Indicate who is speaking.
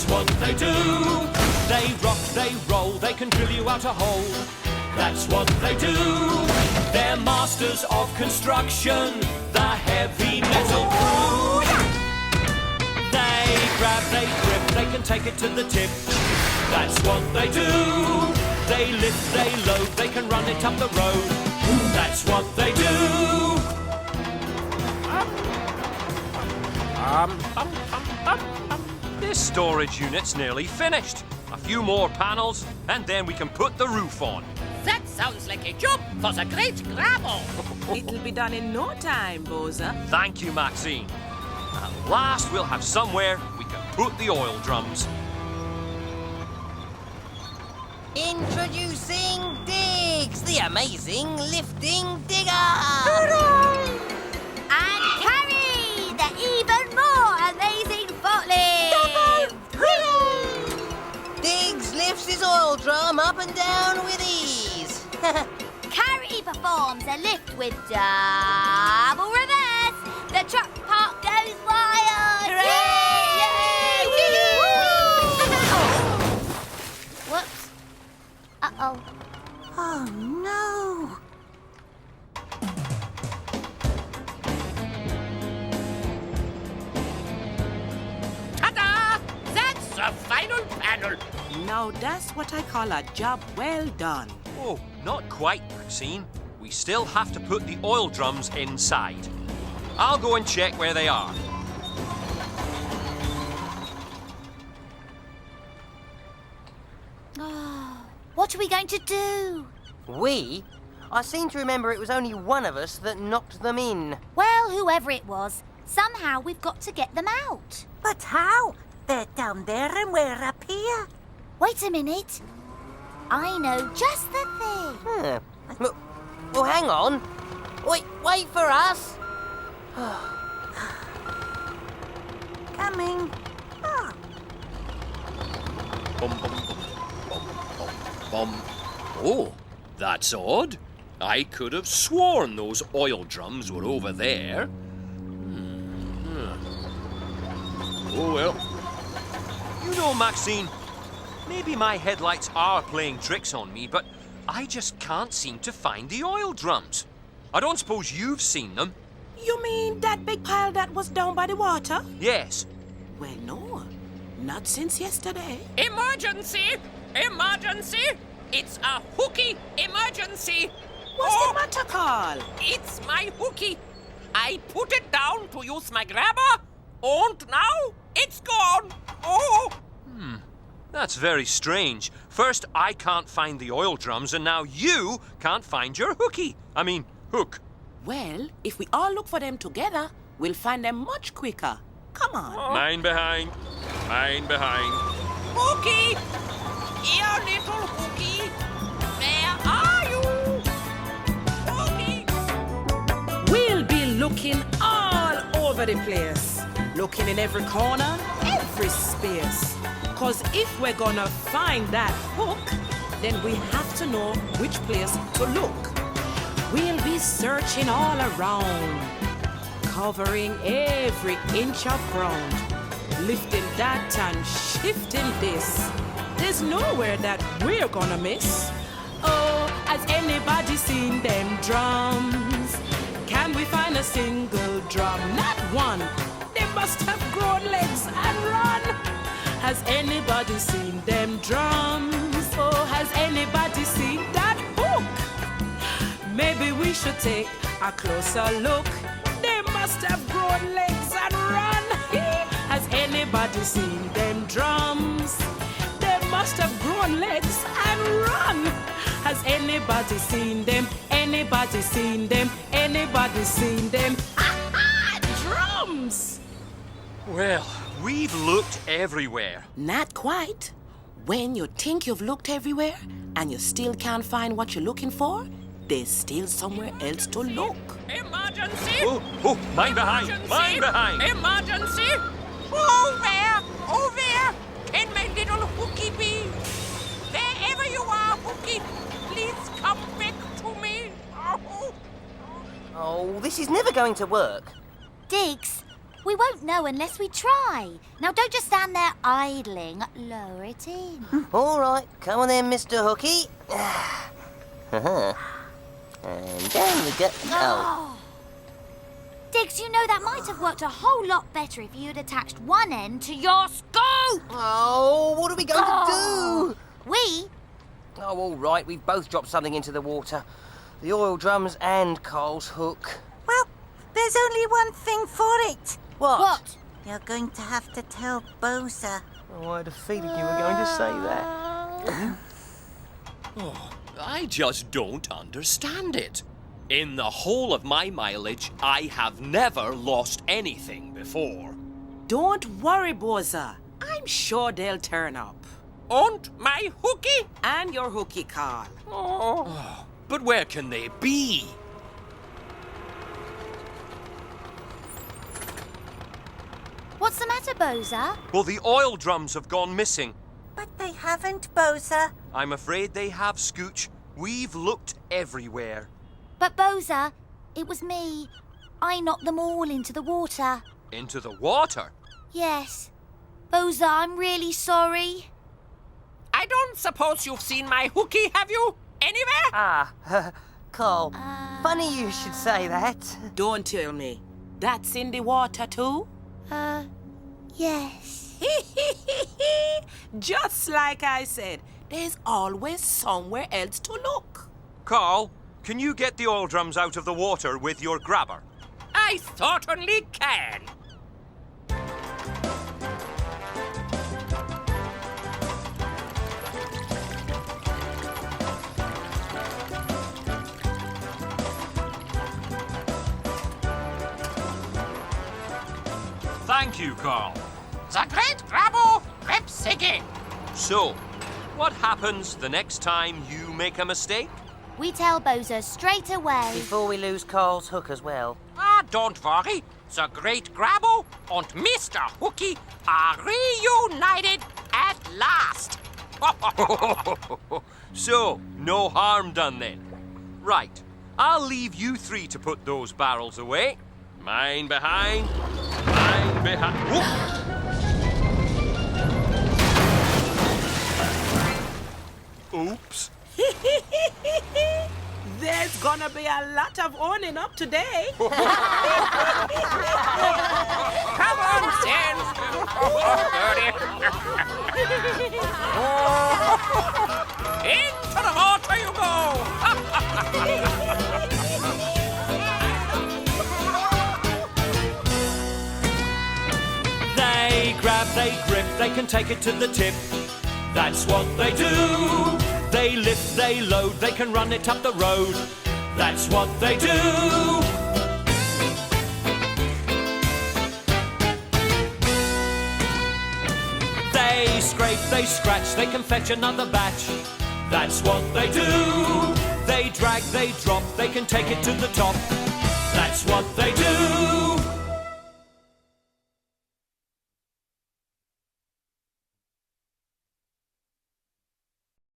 Speaker 1: That's what they do. They rock, they roll, they can drill you out a hole. That's what they do. They're masters of construction, the heavy metal crew. They grab, they grip, they can take it to the tip. That's what they do. They lift, they load, they can run it up the road. That's what they do.
Speaker 2: This storage unit's nearly finished. A few more panels, and then we can put the roof on.
Speaker 3: That sounds like a job for the great grabber.
Speaker 4: It'll be done in no time, Bozer.
Speaker 2: Thank you, Maxine. At last, we'll have somewhere we can put the oil drums.
Speaker 5: Introducing Diggs, the amazing lifting digger!
Speaker 6: And Carrie, the even more amazing forklift!
Speaker 5: Diggs lifts his oil drum up and down with ease.
Speaker 6: Carrie performs a lift with double reverse. The truck park goes wild! Yay! Whoops. Uh-oh.
Speaker 5: Oh, no.
Speaker 3: Ta-da! That's the final panel.
Speaker 4: Now that's what I call a job well done.
Speaker 2: Oh, not quite, Maxine. We still have to put the oil drums inside. I'll go and check where they are.
Speaker 6: What are we going to do?
Speaker 5: We? I seem to remember it was only one of us that knocked them in.
Speaker 6: Well, whoever it was, somehow we've got to get them out.
Speaker 7: But how? They're down there and we're up here.
Speaker 6: Wait a minute. I know just the thing.
Speaker 5: Well, hang on. Wait for us.
Speaker 7: Coming. Oh,
Speaker 1: Bum, bum, bum, bum, bum, bum. Oh, that's odd. I could have sworn those oil drums were over there. Oh, well.
Speaker 2: You know, Maxine, maybe my headlights are playing tricks on me, but I just can't seem to find the oil drums. I don't suppose you've seen them?
Speaker 4: You mean that big pile that was down by the water?
Speaker 2: Yes.
Speaker 4: Well, no. Not since yesterday.
Speaker 3: Emergency! Emergency! It's a hooky emergency!
Speaker 4: What's the matter, Carl?
Speaker 3: It's my hooky. I put it down to use my grabber, and now it's gone. Oh!
Speaker 2: That's very strange. First, I can't find the oil drums, and now you can't find your hooky. I mean, hook.
Speaker 4: Well, if we all look for them together, we'll find them much quicker. Come on.
Speaker 2: Mine behind. Mine behind.
Speaker 3: Hooky! You little hooky! Where are you? Hooky!
Speaker 4: We'll be looking all over the place. Looking in every corner, every space. 'Cause if we're gonna find that hook, then we have to know which place to look. We'll be searching all around, covering every inch of ground, lifting that and shifting this. There's nowhere that we're gonna miss. Oh, has anybody seen them drums? Can we find a single drum? Not one. They must have grown legs and run. Has anybody seen them drums? Oh, has anybody seen that hook? Maybe we should take a closer look. They must have grown legs and run. Has anybody seen them drums? They must have grown legs and run. Has anybody seen them? Anybody seen them? Anybody seen them? Drums!
Speaker 2: Well, we've looked everywhere.
Speaker 4: Not quite. When you think you've looked everywhere and you still can't find what you're looking for, there's still somewhere else to look.
Speaker 3: Emergency!
Speaker 2: Oh, mine behind. Mine behind.
Speaker 3: Emergency! Oh, where? Oh, where? Can my little hooky be? Wherever you are, hooky, please come back to me. Oh.
Speaker 5: Oh, this is never going to work.
Speaker 6: Diggs, We won't know unless we try. Now don't just stand there idling. Lower it in.
Speaker 5: All right, come on then, Mr. Hooky. And down we go. Oh.
Speaker 6: Diggs, you know that might have worked a whole lot better if you'd attached one end to your scoop.
Speaker 5: Oh, what are we going to do?
Speaker 6: We?
Speaker 5: Oh, all right, we've both dropped something into the water. The oil drums and Carl's hook.
Speaker 7: Well, there's only one thing for it.
Speaker 5: What?
Speaker 7: You're going to have to tell Bozer.
Speaker 5: Oh, I had a feeling you were going to say that.
Speaker 2: I just don't understand it. In the whole of my mileage, I have never lost anything before.
Speaker 4: Don't worry, Bozer. I'm sure they'll turn up.
Speaker 3: Und my hooky?
Speaker 4: And your hooky, Carl.
Speaker 2: Oh, but where can they be?
Speaker 6: What's the matter, Bozer?
Speaker 2: Well, the oil drums have gone missing.
Speaker 7: But they haven't, Bozer.
Speaker 2: I'm afraid they have, Scooch. We've looked everywhere.
Speaker 6: But Bozer, it was me. I knocked them all into the water.
Speaker 2: Into the water?
Speaker 6: Yes. Bozer, I'm really sorry.
Speaker 3: I don't suppose you've seen my hooky, have you? Anywhere?
Speaker 5: Carl, funny you should say that.
Speaker 4: Don't tell me. That's in the water too?
Speaker 6: Yes.
Speaker 4: Just like I said, there's always somewhere else to look.
Speaker 2: Carl, can you get the oil drums out of the water with your grabber?
Speaker 3: I certainly can.
Speaker 2: Thank you, Carl.
Speaker 3: The great grabbo reps again.
Speaker 2: So, what happens the next time you make a mistake?
Speaker 6: We tell Bozer straight away.
Speaker 5: Before we lose Carl's hook as well.
Speaker 3: Don't worry. The great grabbo and Mr. Hooky are reunited at last.
Speaker 2: So, no harm done then. Right, I'll leave you three to put those barrels away. Mine behind, mine behind. Whoop. Oops.
Speaker 4: There's gonna be a lot of owning up today.
Speaker 3: Come on, Sam. Into the water you go.
Speaker 1: They grab, they grip, they can take it to the tip. That's what they do. They lift, they load, they can run it up the road. That's what they do. They scrape, they scratch, they can fetch another batch. That's what they do. They drag, they drop, they can take it to the top. That's what they do.